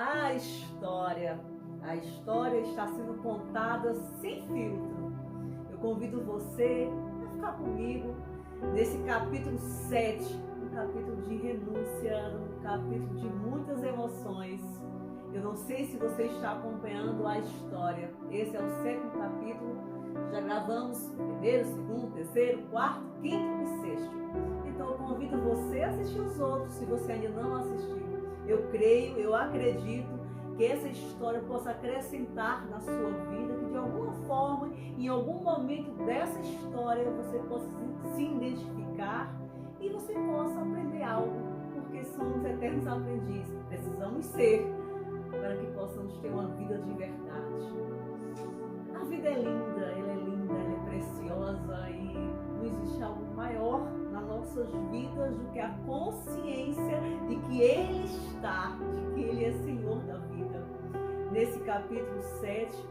A história. A história está sendo contada sem filtro. Eu convido você a ficar comigo nesse capítulo 7, um capítulo de renúncia, um capítulo de muitas emoções. Eu não sei se você está acompanhando a história. Esse é o 7º capítulo. Já gravamos primeiro, segundo, terceiro, quarto, quinto e sexto. Então eu convido você a assistir os outros, se você ainda não assistiu. Eu creio, eu acredito que essa história possa acrescentar na sua vida, que de alguma forma, em algum momento dessa história, você possa se identificar e você possa aprender algo, porque somos eternos aprendizes. Precisamos ser, para que possamos ter uma vida de verdade. A vida é linda, ela é preciosa e não existe algo maior nas nossas vidas do que a consciência de que Ele está, de que Ele é Senhor da vida. Nesse capítulo 7,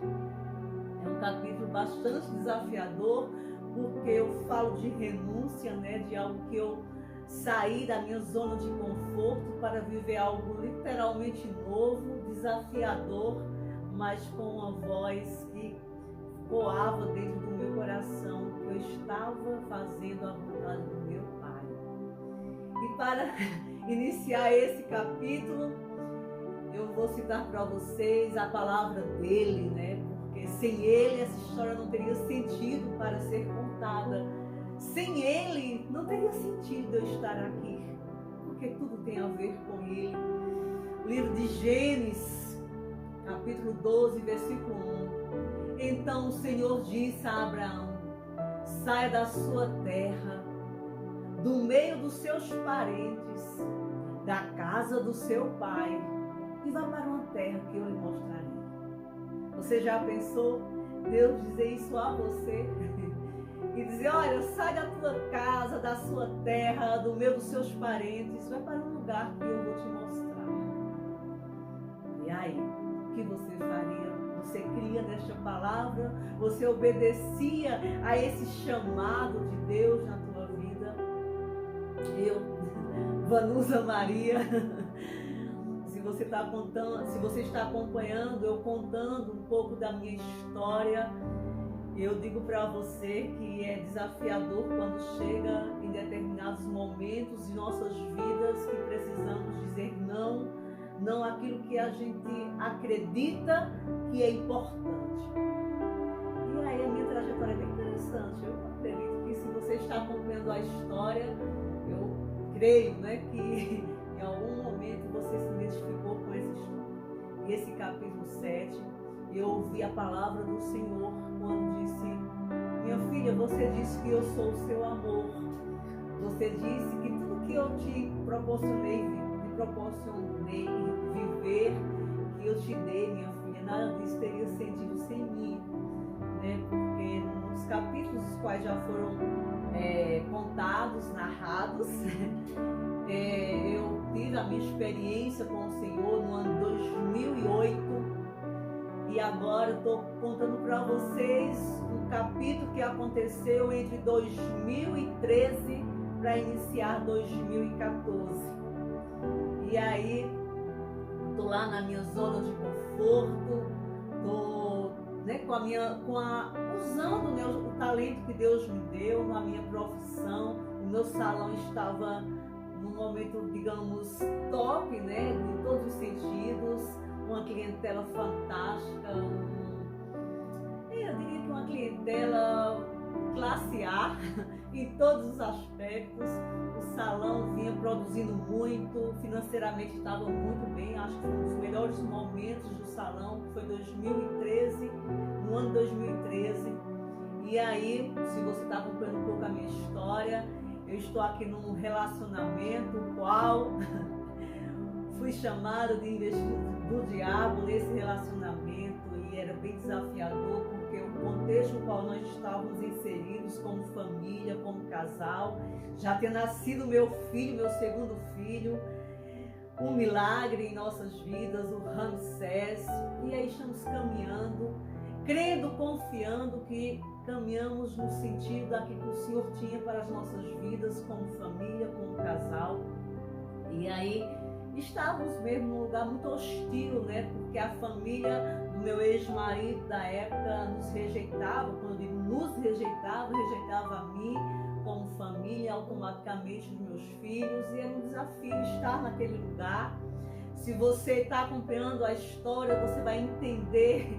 é um capítulo bastante desafiador, porque eu falo de renúncia, de algo que eu saí da minha zona de conforto para viver algo literalmente novo, desafiador, mas com uma voz que voava dentro do meu coração, que eu estava fazendo a vontade do meu Pai. E para iniciar esse capítulo, eu vou citar para vocês a palavra dele, porque sem ele essa história não teria sentido para ser contada. Sem ele não teria sentido eu estar aqui, porque tudo tem a ver com ele. O livro de Gênesis, capítulo 12, versículo 1. Então o Senhor disse a Abraão: saia da sua terra, do meio dos seus parentes, da casa do seu pai, e vá para uma terra que eu lhe mostrarei. Você já pensou Deus dizer isso a você? E dizer: olha, sai da tua casa, da sua terra, do meio dos seus parentes, vai para um lugar que eu vou te mostrar. E aí, o que você faria? Você cria nesta palavra? Você obedecia a esse chamado de Deus na tua vida? Eu, Vanusa Maria, se você está acompanhando, eu contando um pouco da minha história, eu digo para você que é desafiador quando chega em determinados momentos de nossas vidas que precisamos dizer não àquilo que a gente acredita que é importante. E aí a minha trajetória é bem interessante. Eu acredito que se você está acompanhando a história, eu creio que em algum momento você se identificou com essa história. E esse capítulo 7, eu ouvi a palavra do Senhor quando disse: minha filha, você disse que eu sou o seu amor. Você disse que tudo que eu te proporcionei viver, que eu te dei, minha filha, nada disso teria sentido sem mim. Porque nos capítulos os quais já foram contados, narrados, eu tive a minha experiência com o Senhor no ano 2008 e agora estou contando para vocês um capítulo que aconteceu entre 2013 para iniciar 2014. E aí, estou lá na minha zona de conforto, estou usando o talento que Deus me deu na minha profissão. O meu salão estava num momento, digamos, top, em todos os sentidos, uma clientela fantástica, eu diria que uma clientela classe A em todos os aspectos. O salão vinha produzindo muito, financeiramente estava muito bem, acho que foi um dos melhores momentos do salão, foi 2013, no ano 2013. E aí, se você está acompanhando um pouco a minha história, eu estou aqui num relacionamento qual fui chamada de investido do diabo nesse relacionamento, e era bem desafiador, porque o contexto no qual nós estávamos inseridos como família, como casal, já tinha nascido meu filho, meu segundo filho, um milagre em nossas vidas, o Ramsés, e aí estamos caminhando, crendo, confiando que caminhamos no sentido daquilo que o Senhor tinha para as nossas vidas, como família, como casal. E aí estávamos mesmo num lugar muito hostil, né? Porque a família do meu ex-marido da época nos rejeitava. Quando eu digo nos rejeitava, rejeitava a mim como família, automaticamente os meus filhos, e era um desafio estar naquele lugar. Se você está acompanhando a história, você vai entender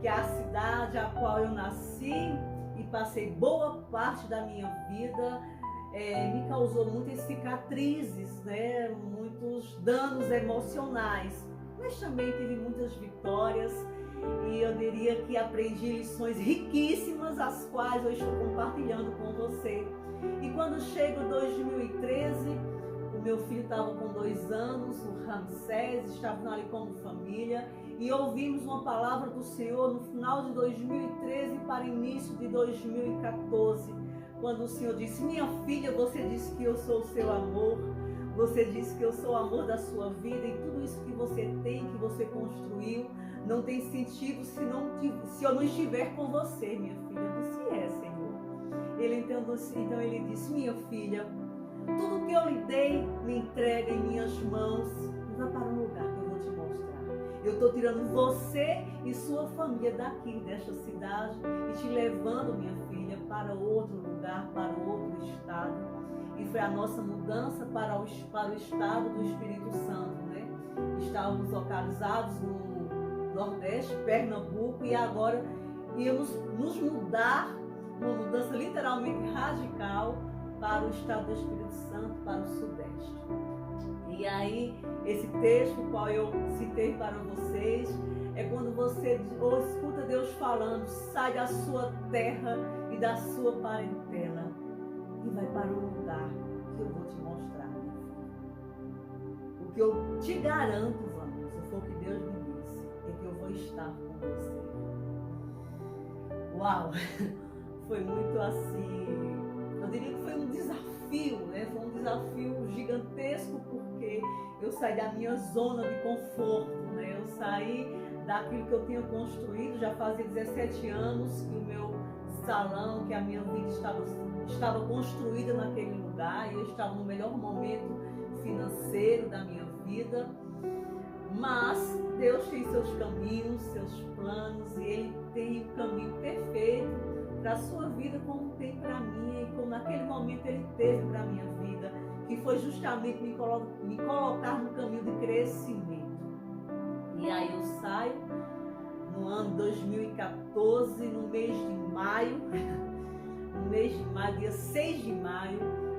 que a cidade a qual eu nasci e passei boa parte da minha vida me causou muitas cicatrizes, né? Muitos danos emocionais, mas também tive muitas vitórias e eu diria que aprendi lições riquíssimas, as quais eu estou compartilhando com você. E quando chega 2013, o meu filho estava com 2 anos, o Ramsés, estávamos ali como família e ouvimos uma palavra do Senhor no final de 2013 para início de 2014, quando o Senhor disse: minha filha, você disse que eu sou o seu amor, você disse que eu sou o amor da sua vida e tudo isso que você tem, que você construiu, não tem sentido se eu não estiver com você, minha filha. Eu disse: Senhor. Então ele disse: minha filha, tudo que eu lhe dei, me entrega em minhas mãos e vá para um lugar que eu vou te mostrar. Eu estou tirando você e sua família daqui, desta cidade, e te levando, minha filha, para outro lugar, para outro estado. E foi a nossa mudança para o estado do Espírito Santo, né? Estávamos localizados no Nordeste, Pernambuco, e agora íamos nos mudar, uma mudança literalmente radical, para o estado do Espírito Santo, para o Sudeste. E aí, esse texto, qual eu citei para vocês, é quando você escuta Deus falando: sai da sua terra e da sua parentela e vai para um lugar que eu vou te mostrar. O que eu te garanto, Vanessa, foi o que Deus me disse, é que eu vou estar com você. Uau! Foi muito assim, eu diria que foi um desafio, né? Foi um desafio gigantesco, porque eu saí da minha zona de conforto, né? Eu saí daquilo que eu tinha construído. Já fazia 17 anos que o meu salão, que a minha vida estava construída naquele lugar, e eu estava no melhor momento financeiro da minha vida. Mas Deus tem seus caminhos, seus planos, e Ele tem o caminho perfeito para a sua vida, como tem para mim, e como naquele momento Ele teve para a minha vida, que foi justamente me colocar no caminho de crescimento. E aí eu saio no ano 2014, no mês de maio, dia 6 de maio,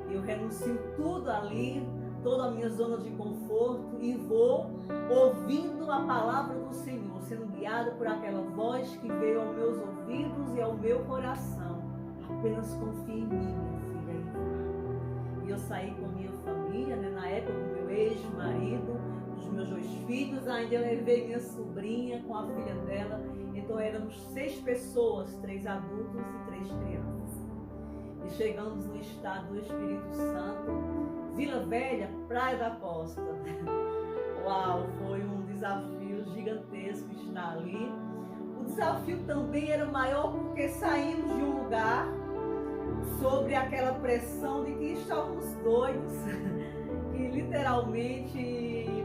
eu renuncio tudo ali, toda a minha zona de conforto, e vou ouvindo a palavra do Senhor, sendo guiada por aquela voz que veio aos meus ouvidos e ao meu coração: apenas confie em mim, minha filha. E eu saí com a minha família, né, na época do meu ex-marido, dos meus 2 filhos, ainda eu levei minha sobrinha com a filha dela. Então éramos 6 pessoas, 3 adultos e 3 crianças. E chegamos no estado do Espírito Santo, Vila Velha, Praia da Costa. Uau, foi um desafio gigantesco estar ali. O desafio também era maior porque saímos de um lugar sobre aquela pressão de que estávamos doidos, que literalmente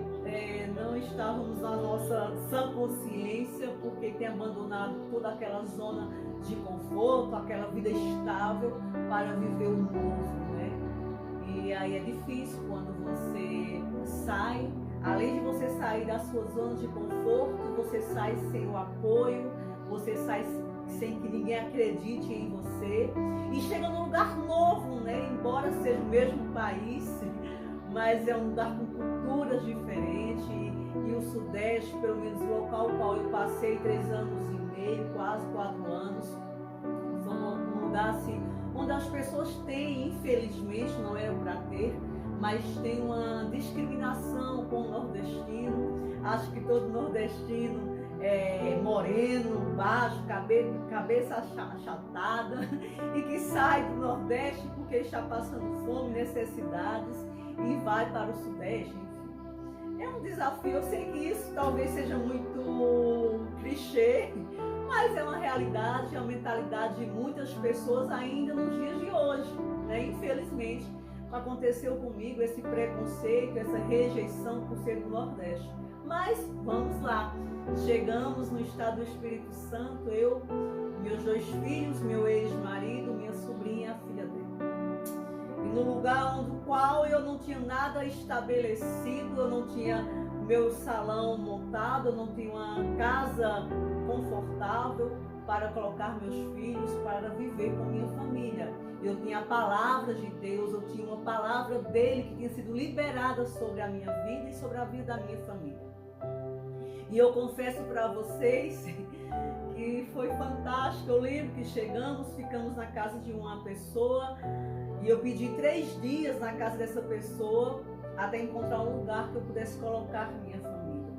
não estávamos na nossa sã consciência, porque tem abandonado toda aquela zona de conforto, aquela vida estável, para viver o novo, né? E aí é difícil quando você sai, além de você sair da sua zona de conforto, você sai sem o apoio, você sai sem que ninguém acredite em você, e chega num lugar novo, né? Embora seja o mesmo país, mas é um lugar com culturas diferentes, e o Sudeste, pelo menos o local qual eu passei 3 anos e meio, quase 4 anos, foi um lugar assim, onde as pessoas têm, infelizmente, não era para ter, mas tem uma discriminação com o nordestino. Acho que todo nordestino é moreno, baixo, cabeça achatada, e que sai do Nordeste porque está passando fome, necessidades, e vai para o Sudeste. Enfim, é um desafio. Eu sei que isso talvez seja muito clichê, mas é uma realidade, é uma mentalidade de muitas pessoas ainda nos dias de hoje, né? Infelizmente, aconteceu comigo esse preconceito, essa rejeição por ser do Nordeste. Mas vamos lá, chegamos no estado do Espírito Santo, eu, meus 2 filhos, meu ex-marido, minha sobrinha, a filha dele. E no lugar do qual eu não tinha nada estabelecido, eu não tinha meu salão montado, eu não tinha uma casa confortável para colocar meus filhos, para viver com a minha família. Eu tinha a palavra de Deus, eu tinha uma palavra dele que tinha sido liberada sobre a minha vida e sobre a vida da minha família. E eu confesso para vocês que foi fantástico. Eu lembro que ficamos na casa de uma pessoa e eu pedi 3 dias na casa dessa pessoa até encontrar um lugar que eu pudesse colocar minha família.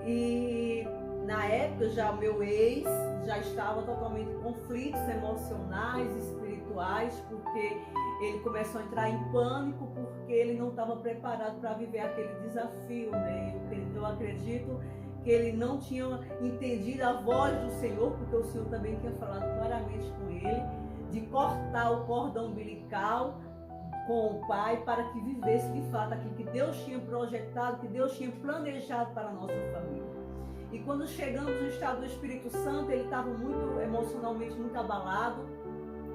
E na época já o meu ex já estava totalmente em conflitos emocionais, espirituais, porque ele começou a entrar em pânico porque ele não estava preparado para viver aquele desafio, né? Eu acredito que ele não tinha entendido a voz do Senhor, porque o Senhor também tinha falado claramente com ele, de cortar o cordão umbilical com o Pai para que vivesse de fato aquilo que Deus tinha projetado, que Deus tinha planejado para a nossa família. E quando chegamos no estado do Espírito Santo, ele estava muito emocionalmente muito abalado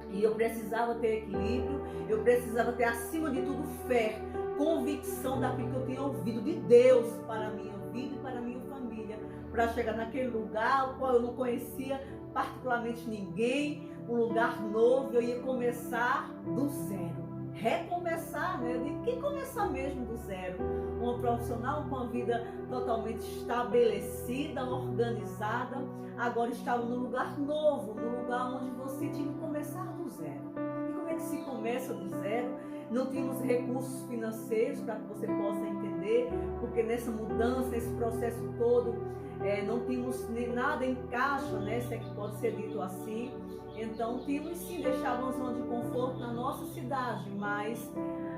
e eu precisava ter equilíbrio, eu precisava ter acima de tudo fé, convicção daquilo que eu tinha ouvido de Deus para a minha vida e para a minha família, para chegar naquele lugar o qual eu não conhecia particularmente ninguém, um lugar novo, eu ia começar do zero, recomeçar, né? De que começar mesmo do zero, uma profissional com uma vida totalmente estabelecida, organizada, agora estava num lugar novo, num lugar onde você tinha que começar do zero. E como é que se começa do zero? Não tínhamos recursos financeiros, para que você possa entender, porque nessa mudança, nesse processo todo, não tínhamos nem nada em caixa, né, se é que pode ser dito assim. Então tínhamos sim, deixávamos zona de conforto na nossa cidade, mas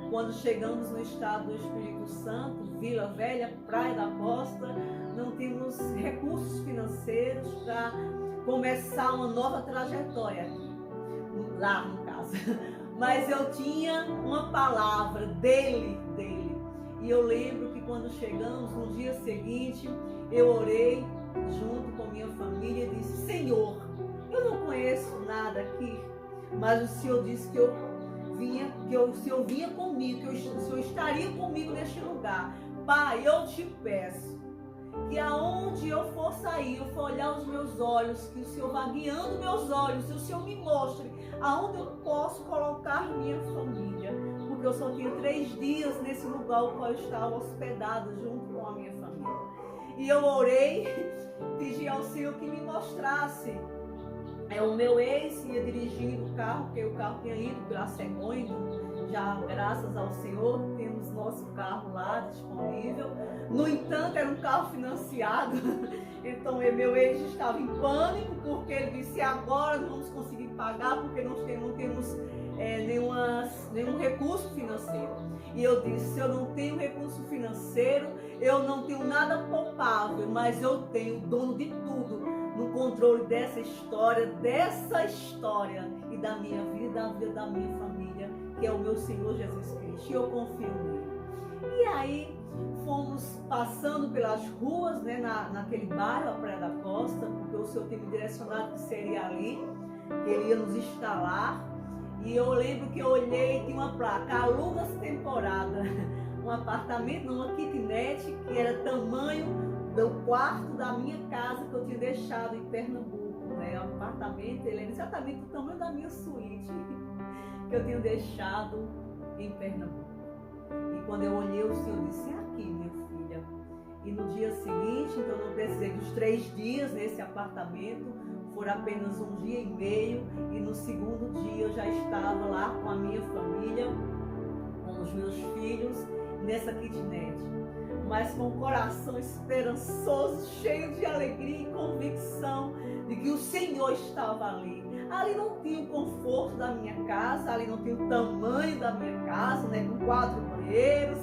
quando chegamos no estado do Espírito Santo, Vila Velha, Praia da Costa, não tínhamos recursos financeiros para começar uma nova trajetória aqui, lá no caso. Mas eu tinha uma palavra dele. E eu lembro que quando chegamos, no dia seguinte, eu orei junto com minha família e disse: Senhor, eu não conheço nada aqui, mas o Senhor disse que o Senhor vinha comigo, que o Senhor estaria comigo neste lugar. Pai, eu te peço que aonde eu for sair, eu for olhar os meus olhos, que o Senhor vá guiando meus olhos, que o Senhor me mostre aonde eu posso colocar minha família, porque eu só tinha 3 dias nesse lugar o qual eu estava hospedado junto com a minha família. E eu orei, pedi ao Senhor que me mostrasse. O meu ex ia dirigindo o carro, porque o carro tinha ido para Cegonha, já graças ao Senhor temos nosso carro lá disponível. No entanto, era um carro financiado, então meu ex estava em pânico, porque ele disse: agora não vamos conseguir pagar, porque não temos nenhum recurso financeiro. E eu disse: se eu não tenho recurso financeiro, eu não tenho nada poupável, mas eu tenho o dono de tudo no controle dessa história e da minha vida e da vida da minha família, que é o meu Senhor Jesus Cristo, e eu confio nele. E aí fomos passando pelas ruas, né, naquele bairro, a Praia da Costa, porque o Senhor tinha me direcionado que seria ali, que ele ia nos instalar. E eu lembro que eu olhei e tinha uma placa: alugas temporada, um apartamento, uma kitnet, que era tamanho do quarto da minha casa que eu tinha deixado em Pernambuco, né? O apartamento, ele era exatamente o tamanho da minha suíte que eu tinha deixado em Pernambuco. E quando eu olhei, o Senhor disse: é aqui, minha filha. E no dia seguinte, então eu não precisei dos 3 dias nesse apartamento, foram apenas 1 dia e meio, e no segundo dia eu já estava lá com a minha família, com os meus filhos, nessa kitnet. Mas com o coração esperançoso, cheio de alegria e convicção de que o Senhor estava ali. Ali não tinha o conforto da minha casa, ali não tinha o tamanho da minha casa, né, com 4 banheiros,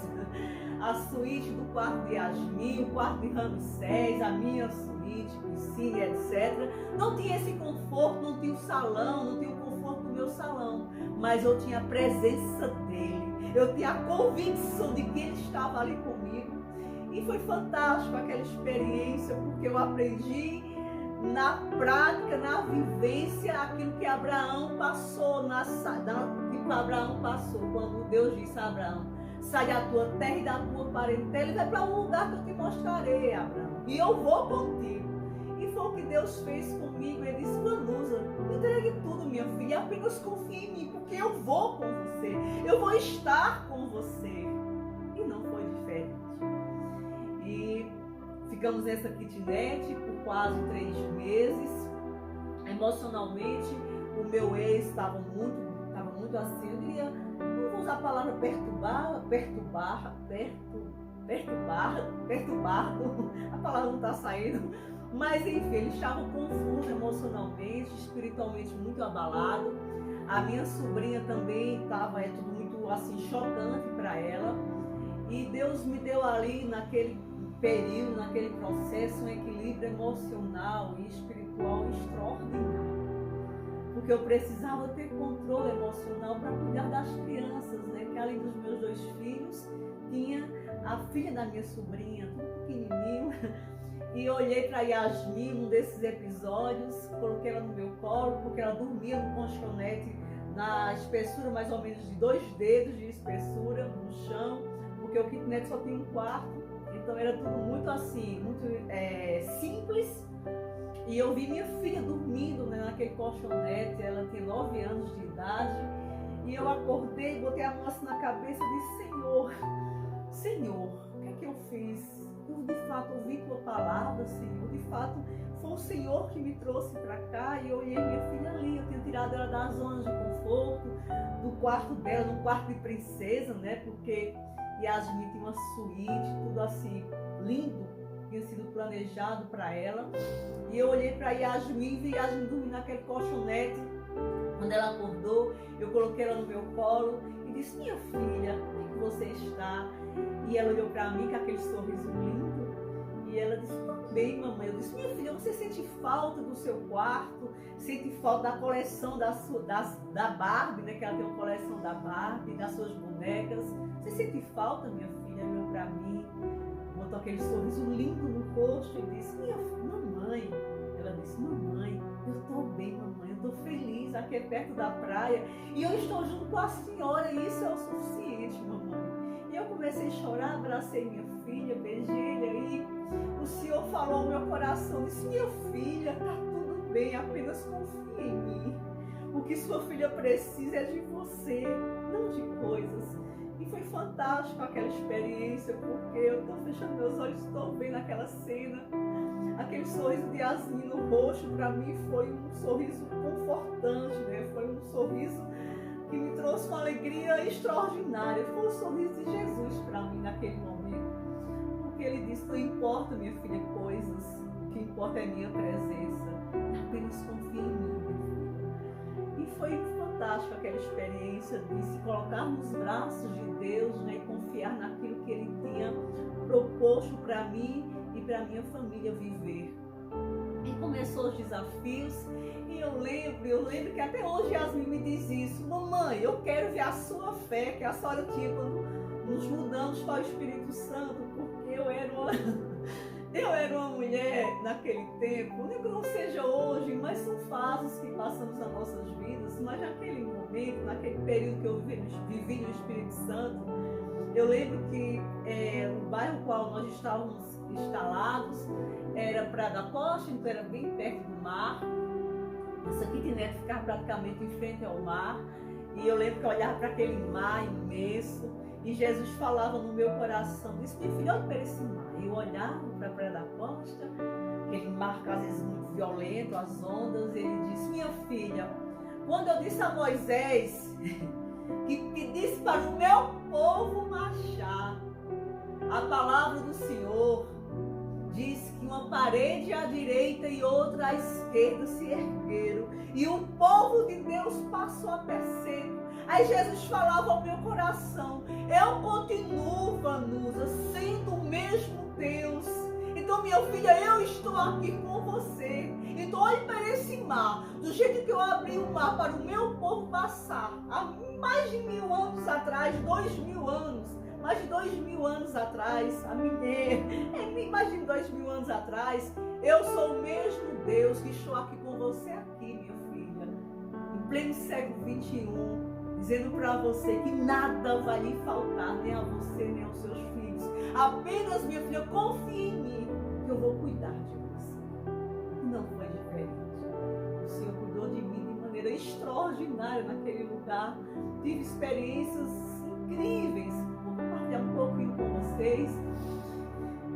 a suíte do quarto de Yasmin, o quarto de Ramsés, a minha suíte, piscina, etc. Não tinha esse conforto, não tinha o salão, não tinha o conforto do meu salão, mas eu tinha a presença dele. Eu tinha a convicção de que Ele estava ali comigo. E foi fantástico aquela experiência, porque eu aprendi na prática, na vivência, aquilo que Abraão passou, que Abraão passou, quando Deus disse a Abraão: sai da tua terra e da tua parentela e vai para um lugar que eu te mostrarei, Abraão, e eu vou contigo. E foi o que Deus fez comigo. Ele disse: Vanusa, entregue tudo, minha filha, apenas confie em mim, porque eu vou com você, eu vou estar com você. E não foi diferente. E ficamos nessa kitnet por quase 3 meses. Emocionalmente, o meu ex estava muito assim, eu diria, não vou usar a palavra perturbar, a palavra não está saindo, mas enfim, ele estava confuso emocionalmente, espiritualmente muito abalado. A minha sobrinha também estava, tudo muito assim, chocante para ela. E Deus me deu ali, naquele período, naquele processo, um equilíbrio emocional e espiritual extraordinário. Porque eu precisava ter controle emocional para cuidar das crianças, né? Que além dos meus 2 filhos, tinha a filha da minha sobrinha, tudo pequenininho. E eu olhei para Yasmin num desses episódios, coloquei ela no meu colo, porque ela dormia no colchonete na espessura mais ou menos de 2 dedos de espessura no chão, porque o kitnet só tem um quarto, então era tudo muito assim, muito simples. E eu vi minha filha dormindo, né, naquele colchonete, ela tinha 9 anos de idade, e eu acordei, botei a mão assim na cabeça e disse: Senhor, o que é que eu fiz? Eu de fato ouvi tua palavra, Senhor, de fato foi o Senhor que me trouxe para cá. E eu olhei minha filha ali, eu tinha tirado ela da zona de conforto, do quarto dela, num quarto de princesa, né, porque Yasmin tinha uma suíte, tudo assim, lindo, tinha sido planejado para ela. E eu olhei para Yasmin e vi Yasmin dormir naquele colchonete. Quando ela acordou, eu coloquei ela no meu colo e disse: minha filha, como é que você está? E ela olhou para mim com aquele sorriso lindo e ela disse: tudo bem, mamãe. Eu disse: minha filha, você sente falta do seu quarto? Sente falta da coleção da Barbie, né? Que ela tem uma coleção da Barbie, das suas bonecas. Você sente falta, minha filha? Ela olhou para mim, botou aquele sorriso lindo no rosto e disse: mamãe. Ela disse: mamãe, eu estou bem, mamãe, eu estou feliz, aqui é perto da praia e eu estou junto com a senhora e isso é o suficiente, mamãe. E eu comecei a chorar, abracei minha filha, beijei-lhe e o Senhor falou ao meu coração, disse: minha filha, está tudo bem, apenas confie em mim. O que sua filha precisa é de você, não de coisas. E foi fantástico aquela experiência, porque eu estou fechando meus olhos, estou vendo aquela cena. Aquele sorriso de Yasmin no rosto, para mim, foi um sorriso confortante, né? Foi um sorriso que me trouxe uma alegria extraordinária. Foi o sorriso de Jesus para mim naquele momento. Porque ele disse: não importa, minha filha, coisas, o que importa é minha presença. Apenas confie em mim, minha filha. E foi fantástico aquela experiência de se colocar nos braços de Deus, né? E confiar naquilo que ele tinha proposto para mim e para minha família viver. E começou os desafios, e eu lembro que até hoje Yasmin me diz isso: mamãe, eu quero ver a sua fé que a senhora tinha quando nos mudamos para o Espírito Santo, porque eu era uma mulher naquele tempo, não que não seja hoje, mas são fases que passamos nas nossas vidas. Mas naquele momento, naquele período que eu vivi no Espírito Santo, eu lembro que o bairro no qual nós estávamos instalados era Praia da Costa, então era bem perto do mar. Essa kitnet ficava praticamente em frente ao mar. E eu lembro que eu olhava para aquele mar imenso e Jesus falava no meu coração, disse: minha filha, olha para esse mar. E eu olhava para a Praia da Costa, aquele mar às vezes muito violento, as ondas, e ele disse: minha filha, quando eu disse a Moisés que pedisse para o meu povo marchar, a palavra do Senhor diz que uma parede à direita e outra à esquerda se ergueram, e o povo de Deus passou a pé seco. Aí Jesus falava ao meu coração: eu continuo, Vanusa, sendo o mesmo Deus. Então, minha filha, eu estou aqui com você. Então, olhe para esse mar, do jeito que eu abri o mar para o meu povo passar, há mais de 1000 anos atrás, 2000 anos, mais de 2000 anos atrás, mais de 2000 anos atrás, eu sou o mesmo Deus que estou aqui com você aqui, minha filha, em pleno século 21, dizendo para você que nada vai lhe faltar, nem a você, nem aos seus filhos. Apenas, minha filha, confie em mim, que eu vou cuidar de você. E não foi diferente. O Senhor cuidou de mim de maneira extraordinária naquele lugar. Tive experiências incríveis. Vou compartilhar um pouquinho com vocês.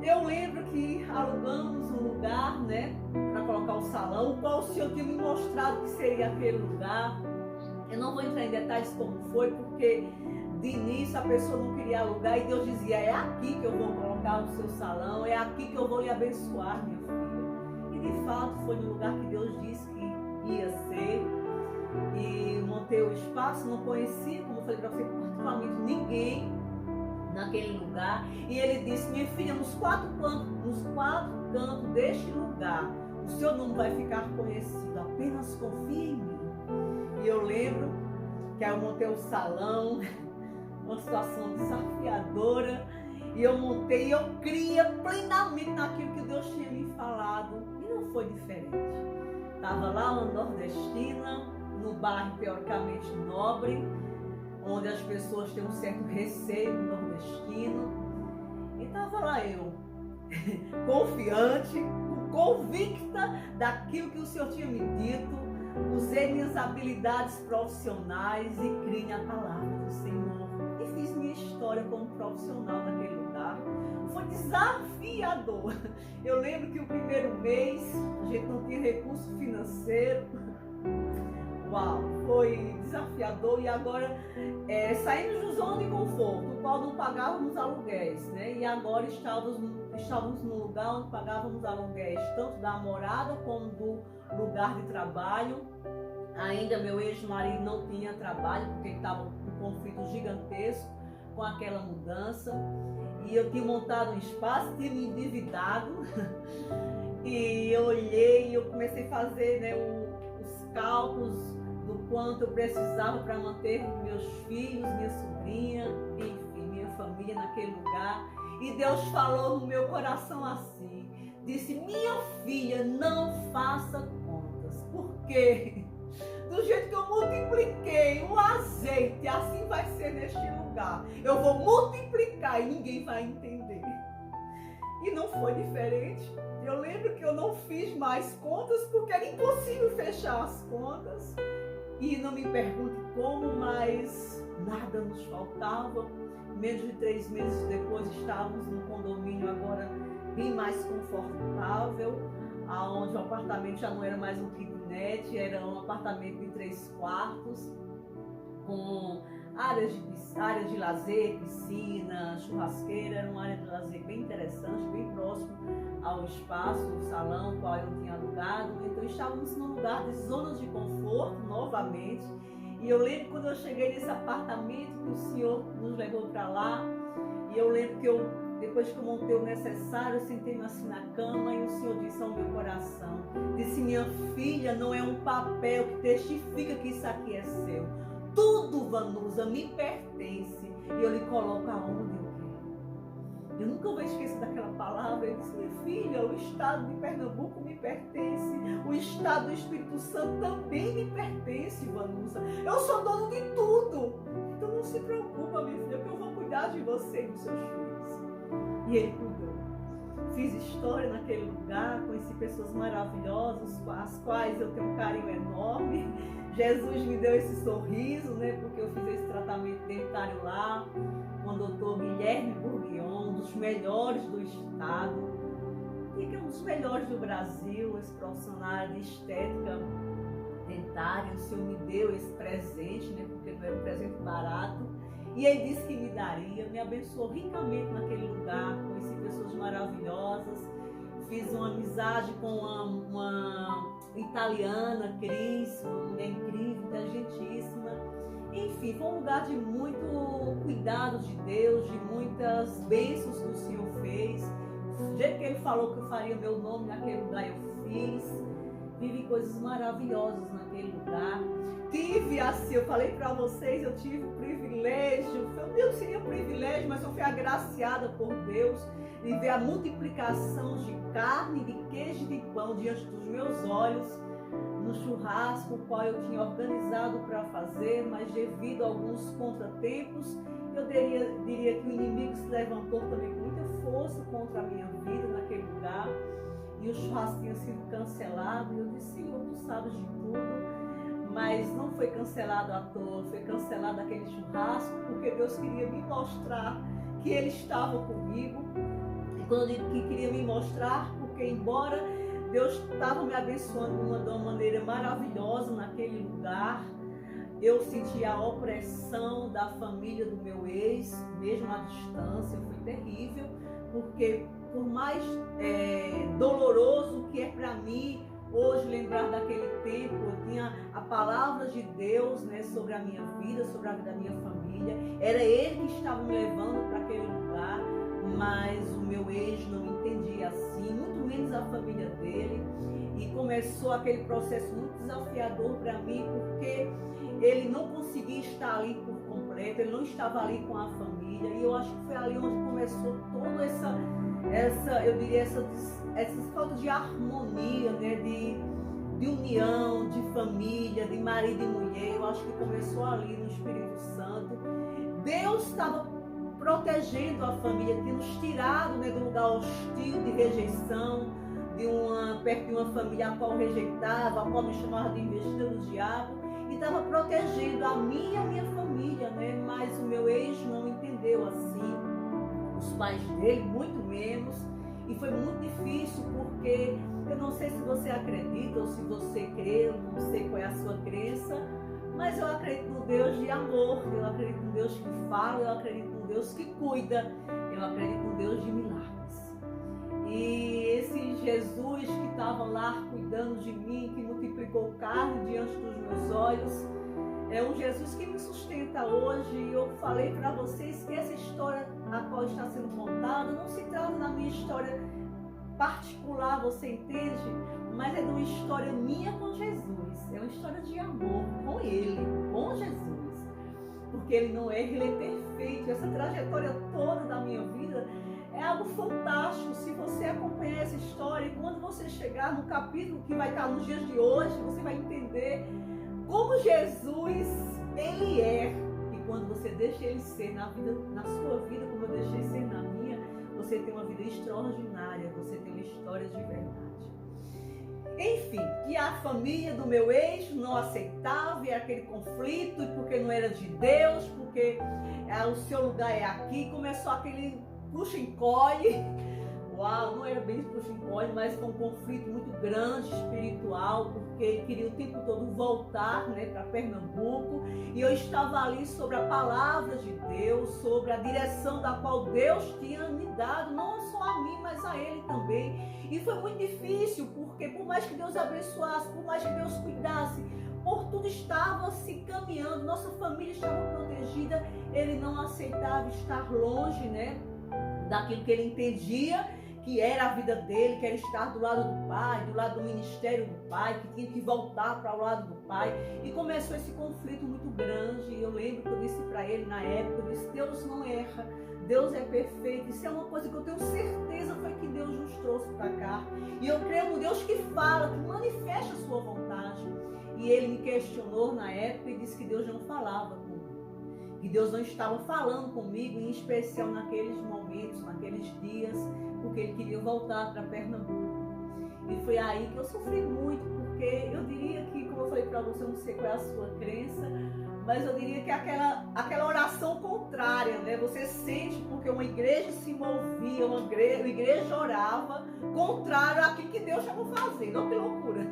Eu lembro que alugamos um lugar, né, para colocar o salão, o qual o Senhor tinha me mostrado que seria aquele lugar. Eu não vou entrar em detalhes como foi, porque de início a pessoa não queria alugar e Deus dizia, é aqui que eu vou colocar o seu salão, é aqui que eu vou lhe abençoar, minha filha. E de fato foi no lugar que Deus disse que ia ser. E montei o espaço, não conhecia, como eu falei para você, particularmente ninguém naquele lugar. E ele disse, minha filha, nos quatro cantos deste lugar, o seu nome vai ficar conhecido, apenas confie em mim. E eu lembro que eu montei o salão, uma situação desafiadora, e eu montei, e eu cria plenamente naquilo que Deus tinha me falado, e não foi diferente. Estava lá uma nordestina, no bairro teoricamente nobre, onde as pessoas têm um certo receio nordestino, e estava lá eu, confiante, convicta daquilo que o Senhor tinha me dito. Usei minhas habilidades profissionais e criei a palavra do Senhor. E fiz minha história como profissional naquele lugar. Foi desafiador. Eu lembro que o primeiro mês a gente não tinha recurso financeiro. Uau, foi desafiador. E agora saímos da zona de conforto, no qual não pagávamos aluguéis, né? E agora estávamos num lugar onde pagávamos aluguéis, tanto da morada como do lugar de trabalho. Ainda meu ex-marido não tinha trabalho, porque ele estava com um conflito gigantesco com aquela mudança. E eu tinha montado um espaço, tinha me endividado. E eu olhei e eu comecei a fazer, né, os cálculos do quanto eu precisava para manter meus filhos, minha sobrinha, enfim, minha família naquele lugar. E Deus falou no meu coração assim, disse, minha filha, não faça contas, porque do jeito que eu multipliquei o azeite, assim vai ser neste lugar. Eu vou multiplicar e ninguém vai entender. E não foi diferente. Eu lembro que eu não fiz mais contas, porque era impossível fechar as contas. E não me pergunte como, mas nada nos faltava. Menos de 3 meses depois estávamos no condomínio agora bem mais confortável, aonde o apartamento já não era mais um kitnet, era um apartamento de 3 quartos, com áreas de lazer, piscina, churrasqueira. Era uma área de lazer bem interessante, bem próximo ao espaço, o salão, qual eu tinha alugado. Então estávamos num lugar de zonas de conforto novamente. E eu lembro quando eu cheguei nesse apartamento que o Senhor nos levou para lá, e eu lembro que depois que eu montei o necessário, eu sentei-me assim na cama e o Senhor disse ao meu coração, disse, minha filha, não é um papel que testifica que isso aqui é seu. Tudo, Vanusa, me pertence e eu lhe coloco aonde eu quero. Eu nunca vou esquecer daquela palavra. Ele disse, minha filha, o estado de Pernambuco me pertence, o estado do Espírito Santo também me pertence, Vanusa. Eu sou dono de tudo. Então não se preocupa, minha filha, que eu vou cuidar de você e dos seus filhos. E ele cuidou. Fiz história naquele lugar, conheci pessoas maravilhosas, com as quais eu tenho um carinho enorme. Jesus me deu esse sorriso, né? Porque eu fiz esse tratamento dentário lá, com o doutor Guilherme Bourguignon, um dos melhores do estado, e que é um dos melhores do Brasil, esse profissional de estética dentária. O Senhor me deu esse presente, né? Porque não era um presente barato. E ele disse que me daria, me abençoou ricamente naquele lugar, conheci pessoas maravilhosas, fiz uma amizade com uma italiana, Cris, uma mulher incrível, inteligentíssima. Enfim, foi um lugar de muito cuidado de Deus, de muitas bênçãos que o Senhor fez. Do jeito que Ele falou que eu faria meu nome naquele lugar, eu fiz. vivi coisas maravilhosas naquele lugar. Tive assim, eu falei para vocês, eu tive o privilégio, eu não seria privilégio, mas eu fui agraciada por Deus de ver a multiplicação de carne, de queijo e de pão diante dos meus olhos, no churrasco, o qual eu tinha organizado para fazer, mas devido a alguns contratempos, eu diria que o inimigo se levantou também com muita força contra a minha vida naquele lugar, e o churrasco tinha sido cancelado, e eu disse, Senhor, tu sabes de tudo. Mas não foi cancelado à toa, foi cancelado aquele churrasco, porque Deus queria me mostrar que Ele estava comigo. E quando eu digo que queria me mostrar, porque embora Deus estava me abençoando de uma maneira maravilhosa naquele lugar, eu senti a opressão da família do meu ex, mesmo à distância, foi terrível, porque por mais doloroso que é para mim, hoje lembrar daquele tempo, eu tinha a palavra de Deus, né, sobre a minha vida, sobre a vida da minha família. Era Ele que estava me levando para aquele lugar, mas o meu ex não me entendia assim, muito menos a família dele. E começou aquele processo muito desafiador para mim, porque ele não conseguia estar ali por completo, ele não estava ali com a família. E eu acho que foi ali onde começou toda essa falta de harmonia, né, de união, de família, de marido e mulher. Eu acho que começou ali no Espírito Santo. Deus estava protegendo a família, tinha nos tirado, né, do lugar hostil de rejeição, perto de uma família a qual rejeitava, a qual me chamava de investida do diabo, e estava protegendo a mim e a minha família, né? Mas o meu ex não entendeu assim, os pais dele muito menos, e foi muito difícil, porque eu não sei se você acredita ou se você crê, eu não sei qual é a sua crença, mas eu acredito no Deus de amor, eu acredito no Deus que fala, eu acredito no Deus que cuida, eu acredito no Deus de milagres. E esse Jesus que estava lá cuidando de mim, que multiplicou carne diante dos meus olhos, é um Jesus que me sustenta hoje. E eu falei para vocês que essa história a qual está sendo contada não se trata da minha história particular, você entende? Mas é de uma história minha com Jesus. É uma história de amor com Ele, com Jesus. Porque Ele não erra, Ele é perfeito. Essa trajetória toda da minha vida é algo fantástico. Se você acompanhar essa história, e quando você chegar no capítulo que vai estar nos dias de hoje, você vai entender como Jesus, Ele é. E quando você deixa Ele ser na sua vida, como eu deixei ser na minha, você tem uma vida extraordinária, você tem uma história de verdade. Enfim, e a família do meu ex não aceitava, e aquele conflito, e porque não era de Deus, porque o seu lugar é aqui, começou aquele puxa-encolhe. Uau, não era bem puxa-encolhe, mas foi um conflito muito grande espiritual, porque ele queria o tempo todo voltar, né, para Pernambuco, e eu estava ali sobre a palavra de Deus, sobre a direção da qual Deus tinha me dado, não só a mim, mas a ele também. E foi muito difícil, porque por mais que Deus abençoasse, por mais que Deus cuidasse, por tudo estava se caminhando, nossa família estava protegida, ele não aceitava estar longe, né, daquilo que ele entendia que era a vida dele, que era estar do lado do Pai, do lado do ministério do Pai, que tinha que voltar para o lado do Pai. E começou esse conflito muito grande. E eu lembro que eu disse para ele na época, eu disse, Deus não erra, Deus é perfeito. Isso é uma coisa que eu tenho certeza foi que Deus nos trouxe para cá. E eu creio no Deus que fala, que manifesta a sua vontade. E ele me questionou na época e disse que Deus não falava comigo, que Deus não estava falando comigo, em especial naqueles momentos, naqueles dias, porque ele queria voltar para Pernambuco. E foi aí que eu sofri muito, porque eu diria que, como eu falei para você, eu não sei qual é a sua crença, mas eu diria que aquela oração contrária, né? Você sente, porque uma igreja se movia, uma igreja orava contrário àquilo que Deus estava fazendo. Olha que loucura!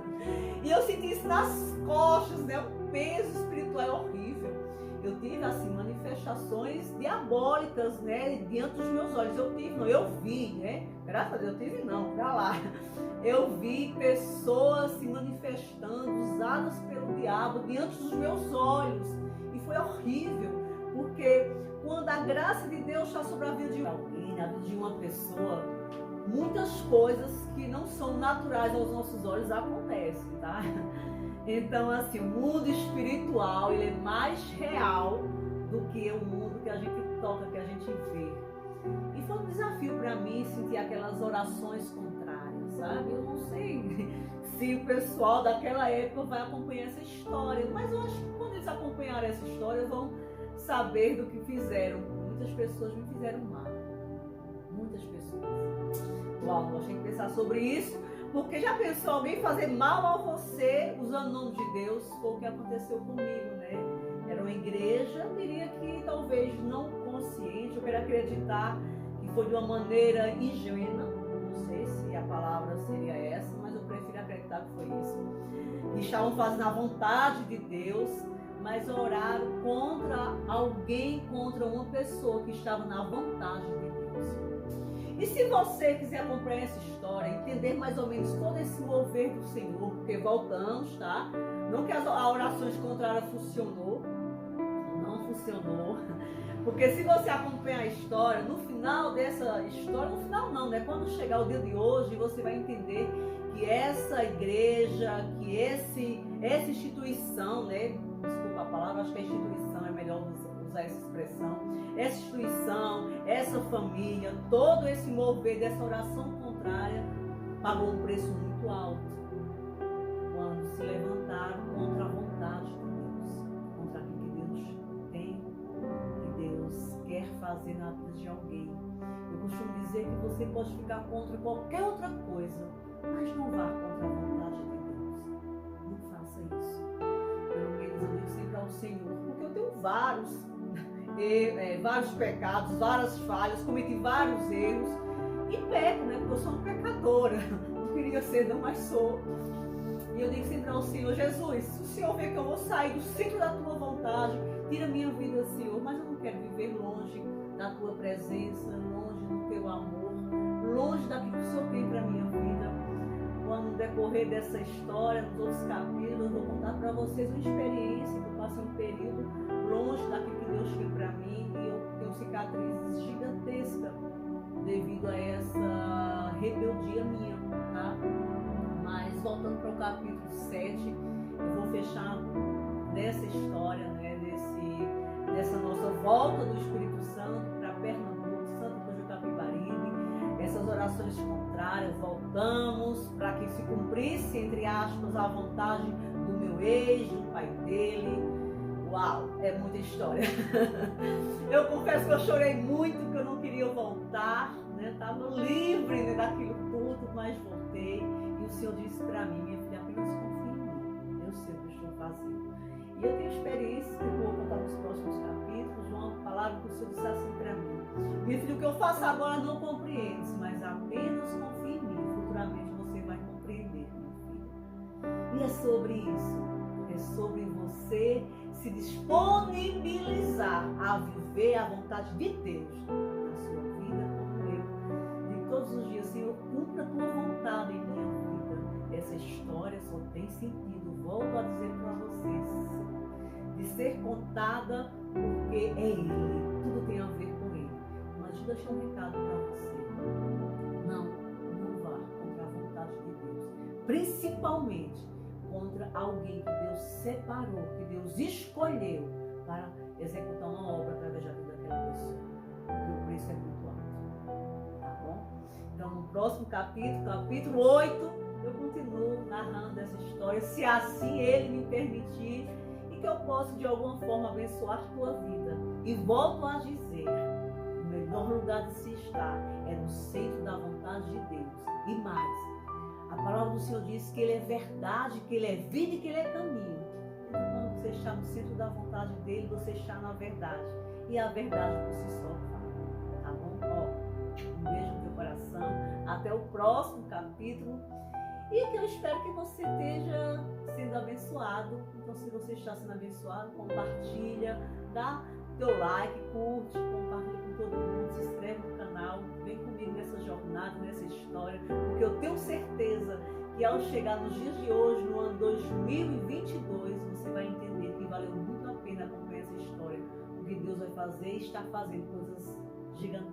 E eu senti isso nas costas, né? O peso espiritual é horrível. Eu tive, assim, manifestações diabólicas, né, diante dos meus olhos. Eu vi, né, graças a Deus, eu tive não, pra lá. Eu vi pessoas se manifestando, usadas pelo diabo, diante dos meus olhos. E foi horrível, porque quando a graça de Deus está sobre a vida de alguém, na vida de uma pessoa, muitas coisas que não são naturais aos nossos olhos acontecem, tá? Então, assim, o mundo espiritual, ele é mais real do que o mundo que a gente toca, que a gente vê. E foi um desafio para mim sentir aquelas orações contrárias, sabe? Eu não sei se o pessoal daquela época vai acompanhar essa história, mas eu acho que quando eles acompanharem essa história, vão saber do que fizeram. Muitas pessoas me fizeram mal. Muitas pessoas. Uau, nós temos que pensar sobre isso, porque já pensou alguém fazer mal a você usando o nome de Deus? Foi o que aconteceu comigo, né? Era uma igreja, eu diria que talvez não consciente, eu quero acreditar que foi de uma maneira ingênua, não sei se a palavra seria essa, mas eu prefiro acreditar que foi isso. E estavam fazendo a vontade de Deus, mas oraram contra alguém, contra uma pessoa que estava na vontade de Deus. E se você quiser acompanhar essa história, entender mais ou menos todo esse mover do Senhor, porque voltamos, tá? Não que a orações contrárias funcionou, não funcionou, porque se você acompanhar a história, no final dessa história, no final não, né? Quando chegar o dia de hoje, você vai entender que essa igreja, que essa instituição, né? Desculpa a palavra, acho que a instituição é melhor usar essa expressão. Essa instituição, essa família, todo esse mover dessa oração contrária pagou um preço muito alto quando se levantaram contra a vontade de Deus, contra aquilo que Deus tem, que Deus quer fazer na vida de alguém. Eu costumo dizer que você pode ficar contra qualquer outra coisa, mas não vá contra a vontade de Deus. Não faça isso. Pelo menos eu digo sempre ao Senhor, porque eu tenho vários pecados, várias falhas, cometi vários erros e peco, né? Porque eu sou uma pecadora. Não queria ser, não, mas sou. E eu digo sempre ao Senhor: Jesus, se o Senhor vê que eu vou sair do centro da tua vontade, tira minha vida, Senhor, mas eu não quero viver longe da tua presença, longe do teu amor, longe daquilo que o Senhor tem para minha vida. Quando no decorrer dessa história, nos outros capítulos, eu vou contar para vocês uma experiência que eu passei um período longe daquilo que Deus tem para mim, e eu tenho cicatrizes gigantescas devido a essa rebeldia minha, tá? Mas voltando para o capítulo 7, eu vou fechar nessa história, né, dessa nossa volta do Espírito Santo para Pernambuco, Santo Cruz do Capibaribe, essas orações contrárias, voltamos para que se cumprisse, entre aspas, a vontade do meu ex, do pai dele. Uau, é muita história. Eu confesso que eu chorei muito, que eu não queria voltar, né? Estava livre, né, daquilo tudo, mas voltei. E o Senhor disse para mim: minha filha, apenas confia em mim, eu sei o que estou fazendo. E eu tenho experiências que eu vou contar nos próximos capítulos, uma palavra que o Senhor disse assim para mim: minha filha, o que eu faço agora não compreendes, mas apenas confia em mim, futuramente você vai compreender, minha filha. E é sobre isso, é sobre você se disponibilizar a viver a vontade de Deus na sua vida, como eu. De todos os dias, Senhor, cumpra a tua vontade em minha vida. Essa história só tem sentido, volto a dizer para vocês, de ser contada porque é Ele, tudo tem a ver com Ele. Mas deixa eu deixar um recado para você: não vá contra a vontade de Deus, principalmente contra alguém que Deus separou, que Deus escolheu para executar uma obra através da vida daquela pessoa. Porque o preço é muito alto. Tá bom? Então, no próximo capítulo, capítulo 8, eu continuo narrando essa história, se assim Ele me permitir, e que eu possa de alguma forma abençoar a tua vida. E volto a dizer: o melhor lugar de se estar é no centro da vontade de Deus. E mais, a palavra do Senhor diz que Ele é verdade, que Ele é vida e que Ele é caminho. Então, quando você está no centro da vontade dEle, você está na verdade. E a verdade por si só fala. Tá bom? Ó, um beijo no teu coração. Até o próximo capítulo. E que eu espero que você esteja sendo abençoado. Então, se você está sendo abençoado, compartilha, dá teu like, curte, compartilha com todo mundo, se inscreve no canal, vem comigo nessa jornada, nessa história, porque eu tenho certeza que ao chegar nos dias de hoje, no ano 2022, você vai entender que valeu muito a pena acompanhar essa história, porque Deus vai fazer e está fazendo coisas gigantescas.